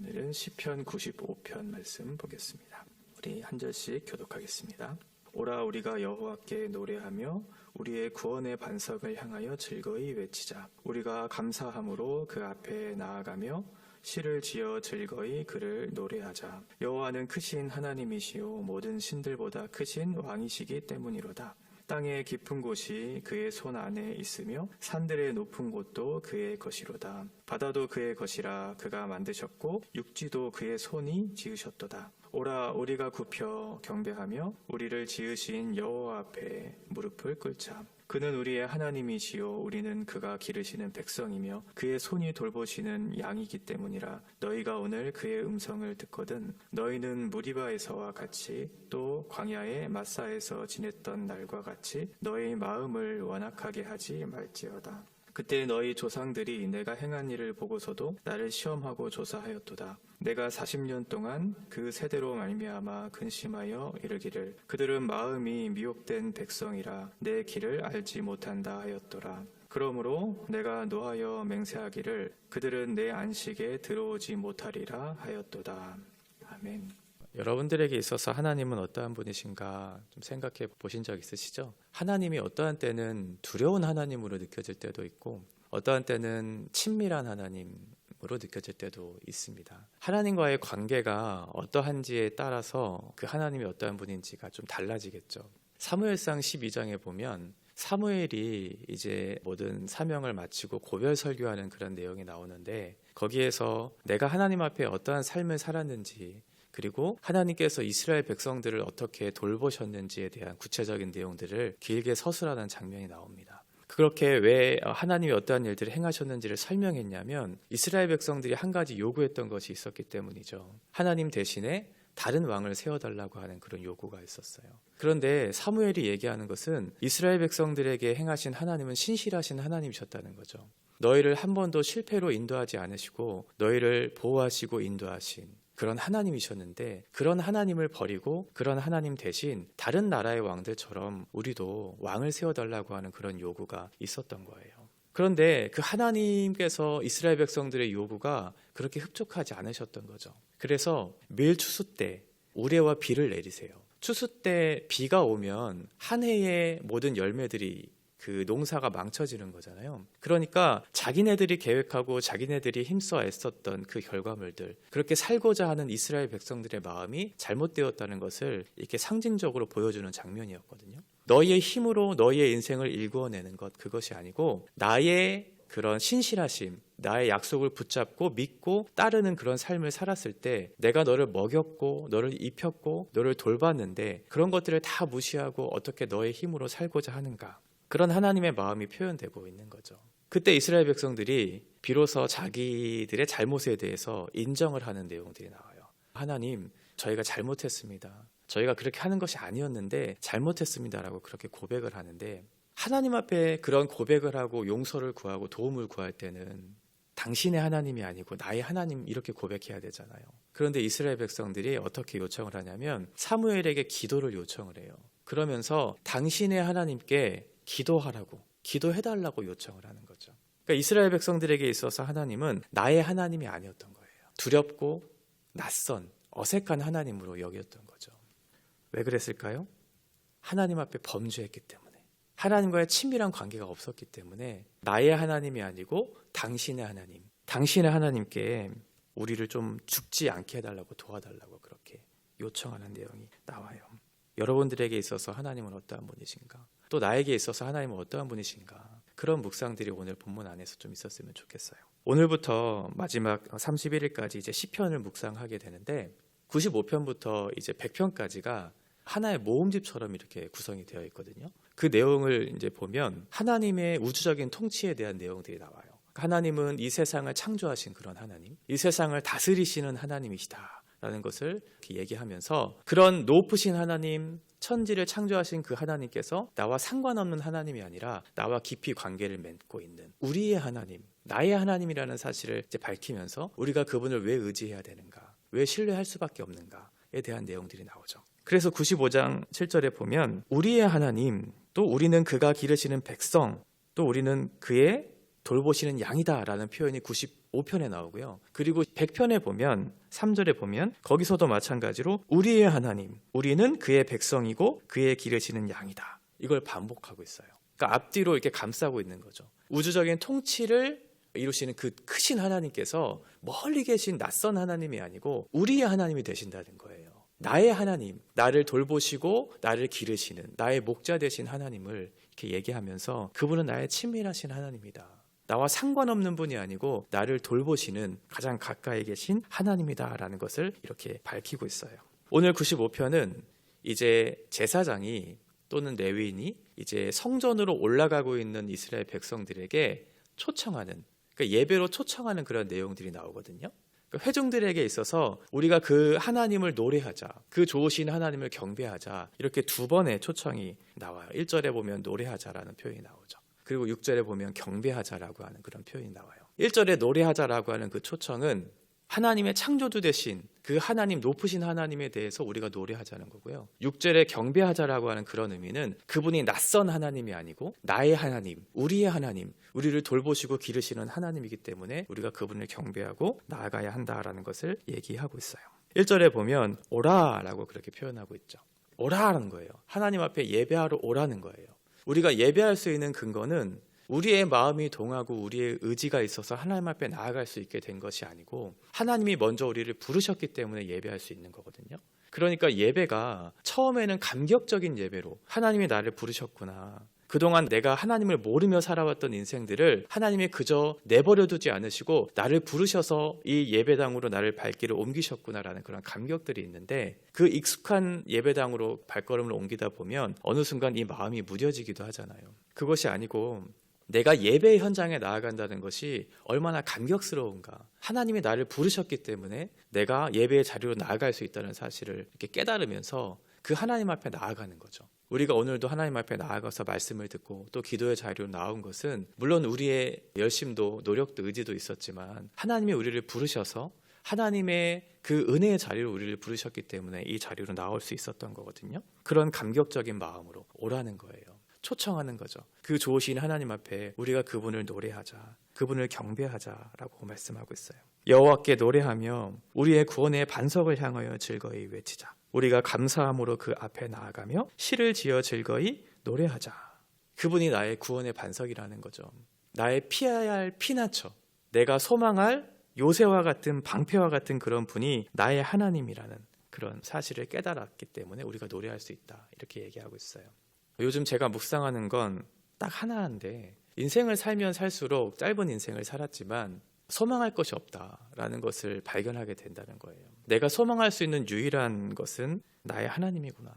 오늘은 시편 95편 말씀 보겠습니다. 우리 한 절씩 교독하겠습니다. 오라 우리가 여호와께 노래하며 우리의 구원의 반석을 향하여 즐거이 외치자. 우리가 감사함으로 그 앞에 나아가며 시를 지어 즐거이 그를 노래하자. 여호와는 크신 하나님이시요 모든 신들보다 크신 왕이시기 때문이로다. 땅의 깊은 곳이 그의 손 안에 있으며 산들의 높은 곳도 그의 것이로다. 바다도 그의 것이라 그가 만드셨고 육지도 그의 손이 지으셨도다. 오라 우리가 굽혀 경배하며 우리를 지으신 여호와 앞에 무릎을 꿇자. 그는 우리의 하나님이시요 우리는 그가 기르시는 백성이며 그의 손이 돌보시는 양이기 때문이라. 너희가 오늘 그의 음성을 듣거든 너희는 무리바에서와 같이 또 광야의 마사에서 지냈던 날과 같이 너희 마음을 완악하게 하지 말지어다. 그때 너희 조상들이 내가 행한 일을 보고서도 나를 시험하고 조사하였도다. 내가 40년 동안 그 세대로 말미암아 근심하여 이르기를 그들은 마음이 미혹된 백성이라 내 길을 알지 못한다 하였더라. 그러므로 내가 노하여 맹세하기를 그들은 내 안식에 들어오지 못하리라 하였도다. 아멘. 여러분들에게 있어서 하나님은 어떠한 분이신가 좀 생각해 보신 적 있으시죠? 하나님이 어떠한 때는 두려운 하나님으로 느껴질 때도 있고 어떠한 때는 친밀한 하나님으로 느껴질 때도 있습니다. 하나님과의 관계가 어떠한지에 따라서 그 하나님이 어떠한 분인지가 좀 달라지겠죠. 사무엘상 12장에 보면 사무엘이 이제 모든 사명을 마치고 고별 설교하는 그런 내용이 나오는데 거기에서 내가 하나님 앞에 어떠한 삶을 살았는지 그리고 하나님께서 이스라엘 백성들을 어떻게 돌보셨는지에 대한 구체적인 내용들을 길게 서술하는 장면이 나옵니다. 그렇게 왜 하나님이 어떠한 일들을 행하셨는지를 설명했냐면 이스라엘 백성들이 한 가지 요구했던 것이 있었기 때문이죠. 하나님 대신에 다른 왕을 세워달라고 하는 그런 요구가 있었어요. 그런데 사무엘이 얘기하는 것은 이스라엘 백성들에게 행하신 하나님은 신실하신 하나님이셨다는 거죠. 너희를 한 번도 실패로 인도하지 않으시고 너희를 보호하시고 인도하신 그런 하나님이셨는데 그런 하나님을 버리고 그런 하나님 대신 다른 나라의 왕들처럼 우리도 왕을 세워달라고 하는 그런 요구가 있었던 거예요. 그런데 그 하나님께서 이스라엘 백성들의 요구가 그렇게 흡족하지 않으셨던 거죠. 그래서 매일 추수 때 우레와 비를 내리세요. 추수 때 비가 오면 한 해의 모든 열매들이 그 농사가 망쳐지는 거잖아요. 그러니까 자기네들이 계획하고 자기네들이 힘써 애썼던 그 결과물들, 그렇게 살고자 하는 이스라엘 백성들의 마음이 잘못되었다는 것을 이렇게 상징적으로 보여주는 장면이었거든요. 너희의 힘으로 너희의 인생을 일구어내는 것, 그것이 아니고 나의 그런 신실하심, 나의 약속을 붙잡고 믿고 따르는 그런 삶을 살았을 때 내가 너를 먹였고 너를 입혔고 너를 돌봤는데 그런 것들을 다 무시하고 어떻게 너의 힘으로 살고자 하는가. 그런 하나님의 마음이 표현되고 있는 거죠. 그때 이스라엘 백성들이 비로소 자기들의 잘못에 대해서 인정을 하는 내용들이 나와요. 하나님, 저희가 잘못했습니다. 저희가 그렇게 하는 것이 아니었는데 잘못했습니다라고 그렇게 고백을 하는데 하나님 앞에 그런 고백을 하고 용서를 구하고 도움을 구할 때는 당신의 하나님이 아니고 나의 하나님 이렇게 고백해야 되잖아요. 그런데 이스라엘 백성들이 어떻게 요청을 하냐면 사무엘에게 기도를 요청을 해요. 그러면서 당신의 하나님께 기도하라고, 기도해달라고 요청을 하는 거죠. 그러니까 이스라엘 백성들에게 있어서 하나님은 나의 하나님이 아니었던 거예요. 두렵고 낯선, 어색한 하나님으로 여겼던 거죠. 왜 그랬을까요? 하나님 앞에 범죄했기 때문에. 하나님과의 친밀한 관계가 없었기 때문에 나의 하나님이 아니고 당신의 하나님, 당신의 하나님께 우리를 좀 죽지 않게 해달라고 도와달라고 그렇게 요청하는 내용이 나와요. 여러분들에게 있어서 하나님은 어떠한 분이신가? 또 나에게 있어서 하나님은 어떠한 분이신가? 그런 묵상들이 오늘 본문 안에서 좀 있었으면 좋겠어요. 오늘부터 마지막 31일까지 이제 시편을 묵상하게 되는데 95편부터 이제 100편까지가 하나의 모음집처럼 이렇게 구성이 되어 있거든요. 그 내용을 이제 보면 하나님의 우주적인 통치에 대한 내용들이 나와요. 하나님은 이 세상을 창조하신 그런 하나님, 이 세상을 다스리시는 하나님이시다 라는 것을 얘기하면서 그런 높으신 하나님, 천지를 창조하신 그 하나님께서 나와 상관없는 하나님이 아니라 나와 깊이 관계를 맺고 있는 우리의 하나님, 나의 하나님이라는 사실을 이제 밝히면서 우리가 그분을 왜 의지해야 되는가, 왜 신뢰할 수밖에 없는가에 대한 내용들이 나오죠. 그래서 95장 7절에 보면 우리의 하나님, 또 우리는 그가 기르시는 백성, 또 우리는 그의 돌보시는 양이다 라는 표현이 5편에 나오고요. 그리고 100편에 보면 3절에 보면 거기서도 마찬가지로 우리의 하나님, 우리는 그의 백성이고 그의 기르시는 양이다. 이걸 반복하고 있어요. 그러니까 앞뒤로 이렇게 감싸고 있는 거죠. 우주적인 통치를 이루시는 그 크신 하나님께서 멀리 계신 낯선 하나님이 아니고 우리의 하나님이 되신다는 거예요. 나의 하나님, 나를 돌보시고 나를 기르시는 나의 목자 되신 하나님을 이렇게 얘기하면서 그분은 나의 친밀하신 하나님이다. 나와 상관없는 분이 아니고 나를 돌보시는 가장 가까이 계신 하나님이다라는 것을 이렇게 밝히고 있어요. 오늘 95편은 이제 제사장이 또는 레위인이 이제 성전으로 올라가고 있는 이스라엘 백성들에게 초청하는, 그러니까 예배로 초청하는 그런 내용들이 나오거든요. 그러니까 회중들에게 있어서 우리가 그 하나님을 노래하자, 그 좋으신 하나님을 경배하자, 이렇게 두 번의 초청이 나와요. 1절에 보면 노래하자라는 표현이 나오죠. 그리고 6절에 보면 경배하자라고 하는 그런 표현이 나와요. 1절에 노래하자라고 하는 그 초청은 하나님의 창조주 되신 그 하나님, 높으신 하나님에 대해서 우리가 노래하자는 거고요. 6절에 경배하자라고 하는 그런 의미는 그분이 낯선 하나님이 아니고 나의 하나님, 우리의 하나님, 우리를 돌보시고 기르시는 하나님이기 때문에 우리가 그분을 경배하고 나아가야 한다라는 것을 얘기하고 있어요. 1절에 보면 오라라고 그렇게 표현하고 있죠. 오라라는 거예요. 하나님 앞에 예배하러 오라는 거예요. 우리가 예배할 수 있는 근거는 우리의 마음이 동하고 우리의 의지가 있어서 하나님 앞에 나아갈 수 있게 된 것이 아니고 하나님이 먼저 우리를 부르셨기 때문에 예배할 수 있는 거거든요. 그러니까 예배가 처음에는 감격적인 예배로 하나님이 나를 부르셨구나, 그동안 내가 하나님을 모르며 살아왔던 인생들을 하나님이 그저 내버려두지 않으시고 나를 부르셔서 이 예배당으로 나를 발길을 옮기셨구나라는 그런 감격들이 있는데, 그 익숙한 예배당으로 발걸음을 옮기다 보면 어느 순간 이 마음이 무뎌지기도 하잖아요. 그것이 아니고 내가 예배의 현장에 나아간다는 것이 얼마나 감격스러운가, 하나님이 나를 부르셨기 때문에 내가 예배의 자리로 나아갈 수 있다는 사실을 이렇게 깨달으면서 그 하나님 앞에 나아가는 거죠. 우리가 오늘도 하나님 앞에 나아가서 말씀을 듣고 또 기도의 자리로 나온 것은 물론 우리의 열심도 노력도 의지도 있었지만 하나님이 우리를 부르셔서 하나님의 그 은혜의 자리로 우리를 부르셨기 때문에 이 자리로 나올 수 있었던 거거든요. 그런 감격적인 마음으로 오라는 거예요. 초청하는 거죠. 그 좋으신 하나님 앞에 우리가 그분을 노래하자, 그분을 경배하자라고 말씀하고 있어요. 여호와께 노래하며 우리의 구원의 반석을 향하여 즐거이 외치자. 우리가 감사함으로 그 앞에 나아가며 시를 지어 즐거이 노래하자. 그분이 나의 구원의 반석이라는 거죠. 나의 피해야 할 피난처, 내가 소망할 요새와 같은 방패와 같은 그런 분이 나의 하나님이라는 그런 사실을 깨달았기 때문에 우리가 노래할 수 있다, 이렇게 얘기하고 있어요. 요즘 제가 묵상하는 건 딱 하나인데, 인생을 살면 살수록 짧은 인생을 살았지만 소망할 것이 없다라는 것을 발견하게 된다는 거예요. 내가 소망할 수 있는 유일한 것은 나의 하나님이구나.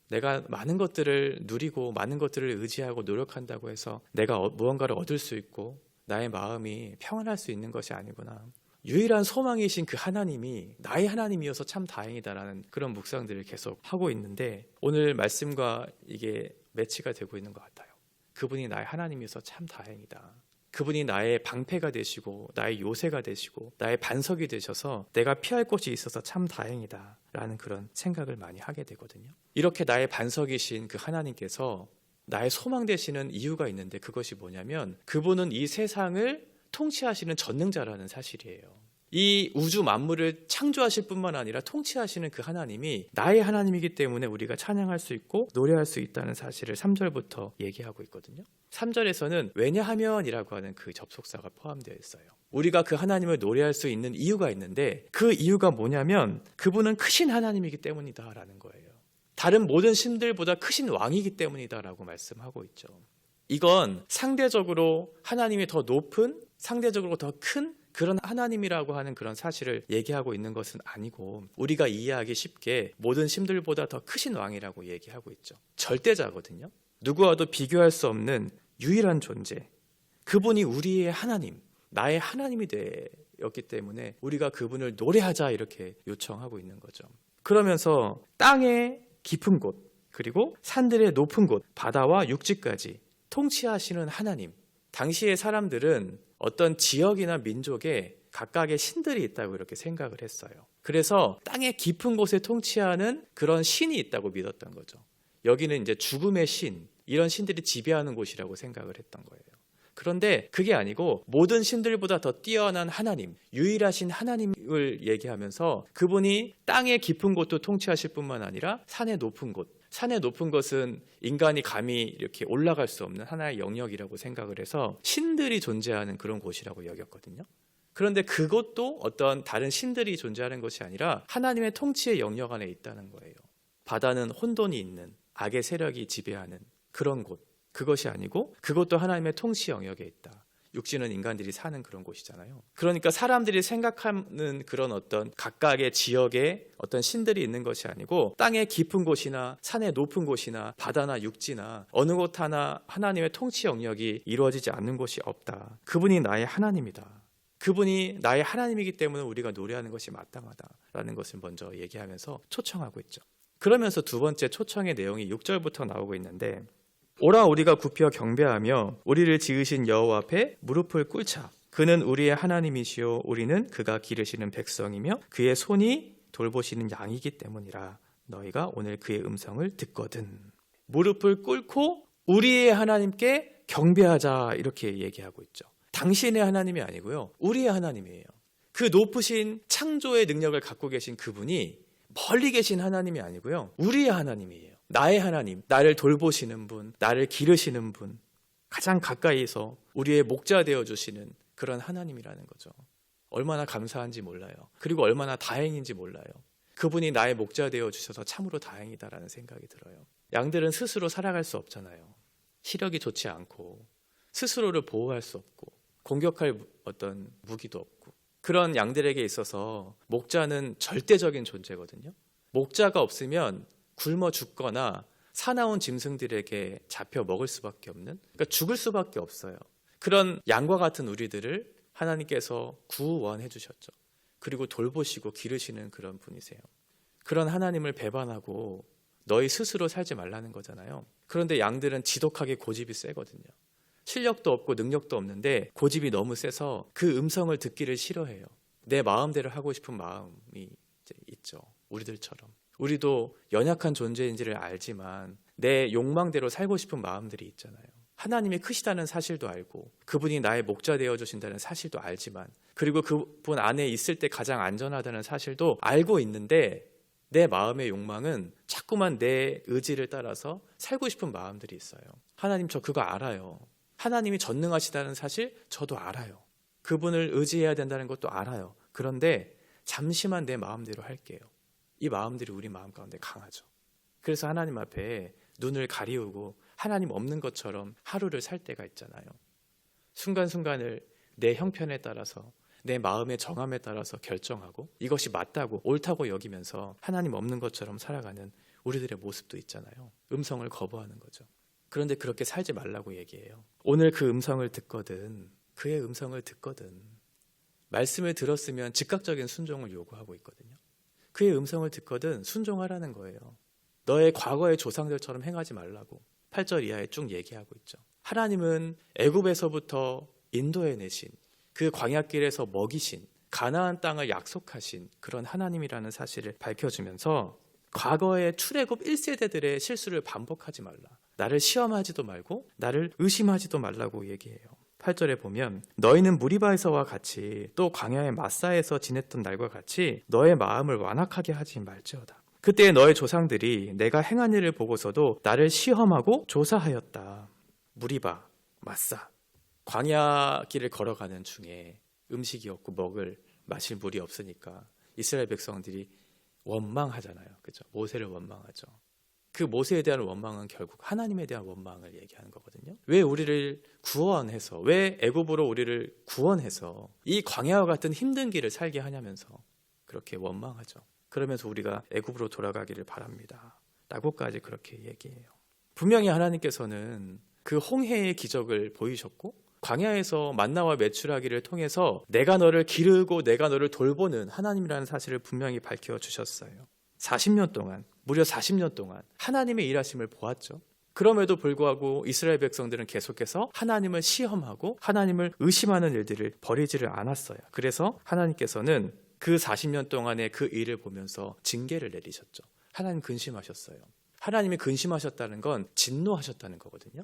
내가 많은 것들을 누리고 많은 것들을 의지하고 노력한다고 해서 내가 무언가를 얻을 수 있고 나의 마음이 평안할 수 있는 것이 아니구나. 유일한 소망이신 그 하나님이 나의 하나님이어서 참 다행이다라는 그런 묵상들을 계속 하고 있는데, 오늘 말씀과 이게 매치가 되고 있는 것 같아요. 그분이 나의 하나님이어서 참 다행이다. 그분이 나의 방패가 되시고 나의 요새가 되시고 나의 반석이 되셔서 내가 피할 곳이 있어서 참 다행이다 라는 그런 생각을 많이 하게 되거든요. 이렇게 나의 반석이신 그 하나님께서 나의 소망 되시는 이유가 있는데, 그것이 뭐냐면 그분은 이 세상을 통치하시는 전능자라는 사실이에요. 이 우주 만물을 창조하실 뿐만 아니라 통치하시는 그 하나님이 나의 하나님이기 때문에 우리가 찬양할 수 있고 노래할 수 있다는 사실을 3절부터 얘기하고 있거든요. 3절에서는 왜냐하면이라고 하는 그 접속사가 포함되어 있어요. 우리가 그 하나님을 노래할 수 있는 이유가 있는데, 그 이유가 뭐냐면 그분은 크신 하나님이기 때문이다라는 거예요. 다른 모든 신들보다 크신 왕이기 때문이다라고 말씀하고 있죠. 이건 상대적으로 하나님이 더 높은, 상대적으로 더 큰 그런 하나님이라고 하는 그런 사실을 얘기하고 있는 것은 아니고, 우리가 이해하기 쉽게 모든 신들보다 더 크신 왕이라고 얘기하고 있죠. 절대자거든요. 누구와도 비교할 수 없는 유일한 존재, 그분이 우리의 하나님, 나의 하나님이 되었기 때문에 우리가 그분을 노래하자, 이렇게 요청하고 있는 거죠. 그러면서 땅의 깊은 곳, 그리고 산들의 높은 곳, 바다와 육지까지 통치하시는 하나님. 당시의 사람들은 어떤 지역이나 민족에 각각의 신들이 있다고 이렇게 생각을 했어요. 그래서 땅의 깊은 곳에 통치하는 그런 신이 있다고 믿었던 거죠. 여기는 이제 죽음의 신, 이런 신들이 지배하는 곳이라고 생각을 했던 거예요. 그런데 그게 아니고 모든 신들보다 더 뛰어난 하나님, 유일하신 하나님을 얘기하면서 그분이 땅의 깊은 곳도 통치하실 뿐만 아니라 산의 높은 곳, 산의 높은 것은 인간이 감히 이렇게 올라갈 수 없는 하나의 영역이라고 생각을 해서 신들이 존재하는 그런 곳이라고 여겼거든요. 그런데 그것도 어떤 다른 신들이 존재하는 것이 아니라 하나님의 통치의 영역 안에 있다는 거예요. 바다는 혼돈이 있는 악의 세력이 지배하는 그런 곳, 그것이 아니고 그것도 하나님의 통치 영역에 있다. 육신은 인간들이 사는 그런 곳이잖아요. 그러니까 사람들이 생각하는 그런 어떤 각각의 지역에 어떤 신들이 있는 것이 아니고 땅의 깊은 곳이나 산의 높은 곳이나 바다나 육지나 어느 곳 하나 하나님의 통치 영역이 이루어지지 않는 곳이 없다. 그분이 나의 하나님이다. 그분이 나의 하나님이기 때문에 우리가 노래하는 것이 마땅하다라는 것을 먼저 얘기하면서 초청하고 있죠. 그러면서 두 번째 초청의 내용이 6절부터 나오고 있는데, 오라 우리가 굽혀 경배하며 우리를 지으신 여호와 앞에 무릎을 꿇자. 그는 우리의 하나님이시요 우리는 그가 기르시는 백성이며 그의 손이 돌보시는 양이기 때문이라. 너희가 오늘 그의 음성을 듣거든. 무릎을 꿇고 우리의 하나님께 경배하자, 이렇게 얘기하고 있죠. 당신의 하나님이 아니고요, 우리의 하나님이에요. 그 높으신 창조의 능력을 갖고 계신 그분이 멀리 계신 하나님이 아니고요, 우리의 하나님이에요. 나의 하나님, 나를 돌보시는 분, 나를 기르시는 분, 가장 가까이서 우리의 목자 되어주시는 그런 하나님이라는 거죠. 얼마나 감사한지 몰라요. 그리고 얼마나 다행인지 몰라요. 그분이 나의 목자 되어주셔서 참으로 다행이다라는 생각이 들어요. 양들은 스스로 살아갈 수 없잖아요. 시력이 좋지 않고 스스로를 보호할 수 없고 공격할 어떤 무기도 없고, 그런 양들에게 있어서 목자는 절대적인 존재거든요. 목자가 없으면 굶어 죽거나 사나운 짐승들에게 잡혀 먹을 수밖에 없는, 그러니까 죽을 수밖에 없어요. 그런 양과 같은 우리들을 하나님께서 구원해 주셨죠. 그리고 돌보시고 기르시는 그런 분이세요. 그런 하나님을 배반하고 너희 스스로 살지 말라는 거잖아요. 그런데 양들은 지독하게 고집이 세거든요. 실력도 없고 능력도 없는데 고집이 너무 세서 그 음성을 듣기를 싫어해요. 내 마음대로 하고 싶은 마음이 이제 있죠. 우리들처럼. 우리도 연약한 존재인지를 알지만 내 욕망대로 살고 싶은 마음들이 있잖아요. 하나님이 크시다는 사실도 알고 그분이 나의 목자 되어주신다는 사실도 알지만, 그리고 그분 안에 있을 때 가장 안전하다는 사실도 알고 있는데 내 마음의 욕망은 자꾸만 내 의지를 따라서 살고 싶은 마음들이 있어요. 하나님, 저 그거 알아요. 하나님이 전능하시다는 사실 저도 알아요. 그분을 의지해야 된다는 것도 알아요. 그런데 잠시만 내 마음대로 할게요. 이 마음들이 우리 마음 가운데 강하죠. 그래서 하나님 앞에 눈을 가리우고 하나님 없는 것처럼 하루를 살 때가 있잖아요. 순간순간을 내 형편에 따라서, 내 마음의 정함에 따라서 결정하고 이것이 맞다고 옳다고 여기면서 하나님 없는 것처럼 살아가는 우리들의 모습도 있잖아요. 음성을 거부하는 거죠. 그런데 그렇게 살지 말라고 얘기해요. 오늘 그 음성을 듣거든, 그의 음성을 듣거든. 말씀을 들었으면 즉각적인 순종을 요구하고 있거든요. 그의 음성을 듣거든 순종하라는 거예요. 너의 과거의 조상들처럼 행하지 말라고 8절 이하에 쭉 얘기하고 있죠. 하나님은 애굽에서부터 인도해내신, 그 광야길에서 먹이신, 가나안 땅을 약속하신 그런 하나님이라는 사실을 밝혀주면서 과거의 출애굽 1세대들의 실수를 반복하지 말라. 나를 시험하지도 말고 나를 의심하지도 말라고 얘기해요. 8절에 보면 너희는 무리바에서와 같이 또 광야의 마사에서 지냈던 날과 같이 너의 마음을 완악하게 하지 말지어다. 그때 너의 조상들이 내가 행한 일을 보고서도 나를 시험하고 조사하였다. 무리바, 마사, 광야 길을 걸어가는 중에 음식이 없고 마실 물이 없으니까 이스라엘 백성들이 원망하잖아요. 그죠? 모세를 원망하죠. 그 모세에 대한 원망은 결국 하나님에 대한 원망을 얘기하는 거거든요. 왜 우리를 구원해서, 왜 애굽으로 우리를 구원해서 이 광야와 같은 힘든 길을 살게 하냐면서 그렇게 원망하죠. 그러면서 우리가 애굽으로 돌아가기를 바랍니다 라고까지 그렇게 얘기해요. 분명히 하나님께서는 그 홍해의 기적을 보이셨고 광야에서 만나와 메추라기를 통해서 내가 너를 기르고 내가 너를 돌보는 하나님이라는 사실을 분명히 밝혀주셨어요. 40년 동안, 무려 40년 동안 하나님의 일하심을 보았죠. 그럼에도 불구하고 이스라엘 백성들은 계속해서 하나님을 시험하고 하나님을 의심하는 일들을 버리지를 않았어요. 그래서 하나님께서는 그 40년 동안의 그 일을 보면서 징계를 내리셨죠. 하나님 근심하셨어요. 하나님이 근심하셨다는 건 진노하셨다는 거거든요.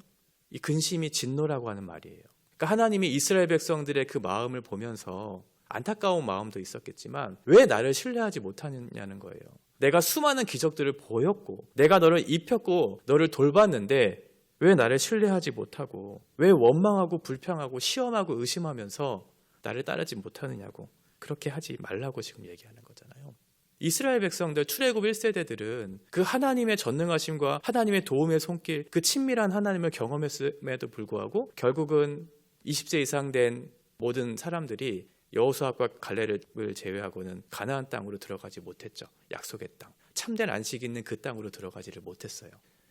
이 근심이 진노라고 하는 말이에요. 그러니까 하나님이 이스라엘 백성들의 그 마음을 보면서 안타까운 마음도 있었겠지만 왜 나를 신뢰하지 못하느냐는 거예요. 내가 수많은 기적들을 보였고 내가 너를 입혔고 너를 돌봤는데 왜 나를 신뢰하지 못하고 왜 원망하고 불평하고 시험하고 의심하면서 나를 따르지 못하느냐고. 그렇게 하지 말라고 지금 얘기하는 거잖아요. 이스라엘 백성들 출애굽 1세대들은 그 하나님의 전능하심과 하나님의 도움의 손길, 그 친밀한 하나님을 경험했음에도 불구하고 결국은 20세 이상 된 모든 사람들이 여호수아과 갈렙을 제외하고는 가나안 땅으로 들어가지 못했죠. 약속의 땅. 참된 안식이 있는 그 땅으로 들어가지를 못했어요.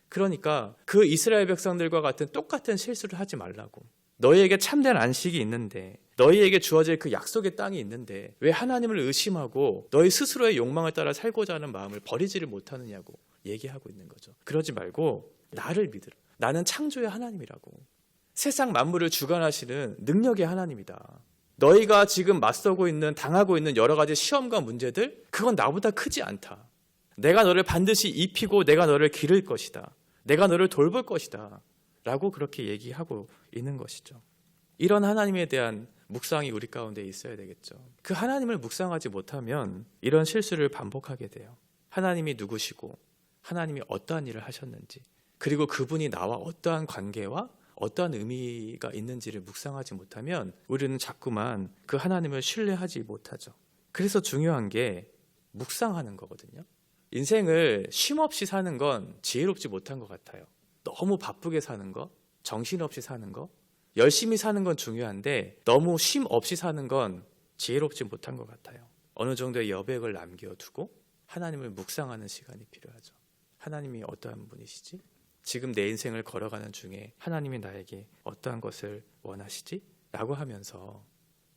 그러니까 그 이스라엘 백성들과 같은 똑같은 실수를 하지 말라고. 너희에게 참된 안식이 있는데, 너희에게 주어질 그 약속의 땅이 있는데 왜 하나님을 의심하고 너희 스스로의 욕망을 따라 살고자 하는 마음을 버리지를 못하느냐고 얘기하고 있는 거죠. 그러지 말고 나를 믿으라. 나는 창조의 하나님이라고. 세상 만물을 주관하시는 능력의 하나님이다. 너희가 지금 맞서고 있는, 당하고 있는 여러 가지 시험과 문제들, 그건 나보다 크지 않다. 내가 너를 반드시 입히고 내가 너를 기를 것이다. 내가 너를 돌볼 것이다. 라고 그렇게 얘기하고 있는 것이죠. 이런 하나님에 대한 묵상이 우리 가운데 있어야 되겠죠. 그 하나님을 묵상하지 못하면 이런 실수를 반복하게 돼요. 하나님이 누구시고 하나님이 어떠한 일을 하셨는지, 그리고 그분이 나와 어떠한 관계와 어떠한 의미가 있는지를 묵상하지 못하면 우리는 자꾸만 그 하나님을 신뢰하지 못하죠. 그래서 중요한 게 묵상하는 거거든요. 인생을 쉼없이 사는 건 지혜롭지 못한 것 같아요. 너무 바쁘게 사는 거, 정신없이 사는 거, 열심히 사는 건 중요한데 너무 쉼 없이 사는 건 지혜롭지 못한 것 같아요. 어느 정도의 여백을 남겨두고 하나님을 묵상하는 시간이 필요하죠. 하나님이 어떠한 분이시지? 지금 내 인생을 걸어가는 중에 하나님이 나에게 어떠한 것을 원하시지? 라고 하면서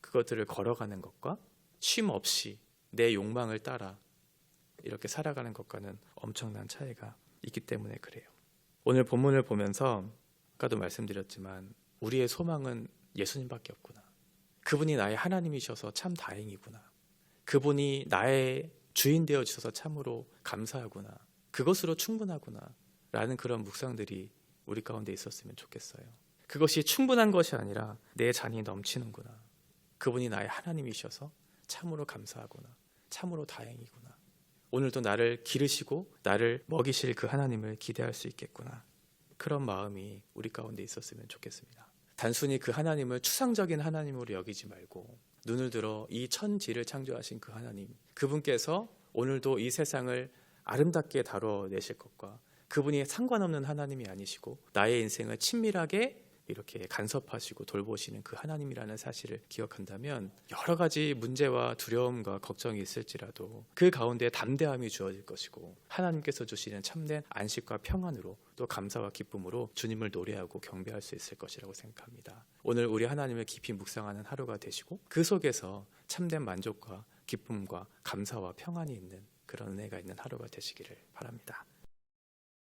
그것들을 걸어가는 것과 쉼 없이 내 욕망을 따라 이렇게 살아가는 것과는 엄청난 차이가 있기 때문에 그래요. 오늘 본문을 보면서 아까도 말씀드렸지만 우리의 소망은 예수님밖에 없구나. 그분이 나의 하나님이셔서 참 다행이구나. 그분이 나의 주인 되어 주셔서 참으로 감사하구나. 그것으로 충분하구나. 라는 그런 묵상들이 우리 가운데 있었으면 좋겠어요. 그것이 충분한 것이 아니라 내 잔이 넘치는구나. 그분이 나의 하나님이셔서 참으로 감사하구나. 참으로 다행이구나. 오늘도 나를 기르시고 나를 먹이실 그 하나님을 기대할 수 있겠구나. 그런 마음이 우리 가운데 있었으면 좋겠습니다. 단순히 그 하나님을 추상적인 하나님으로 여기지 말고 눈을 들어 이 천지를 창조하신 그 하나님, 그분께서 오늘도 이 세상을 아름답게 다뤄내실 것과 그분이 상관없는 하나님이 아니시고 나의 인생을 친밀하게 이렇게 간섭하시고 돌보시는 그 하나님이라는 사실을 기억한다면 여러 가지 문제와 두려움과 걱정이 있을지라도 그 가운데 담대함이 주어질 것이고 하나님께서 주시는 참된 안식과 평안으로 또 감사와 기쁨으로 주님을 노래하고 경배할 수 있을 것이라고 생각합니다. 오늘 우리 하나님을 깊이 묵상하는 하루가 되시고 그 속에서 참된 만족과 기쁨과 감사와 평안이 있는 그런 은혜가 있는 하루가 되시기를 바랍니다.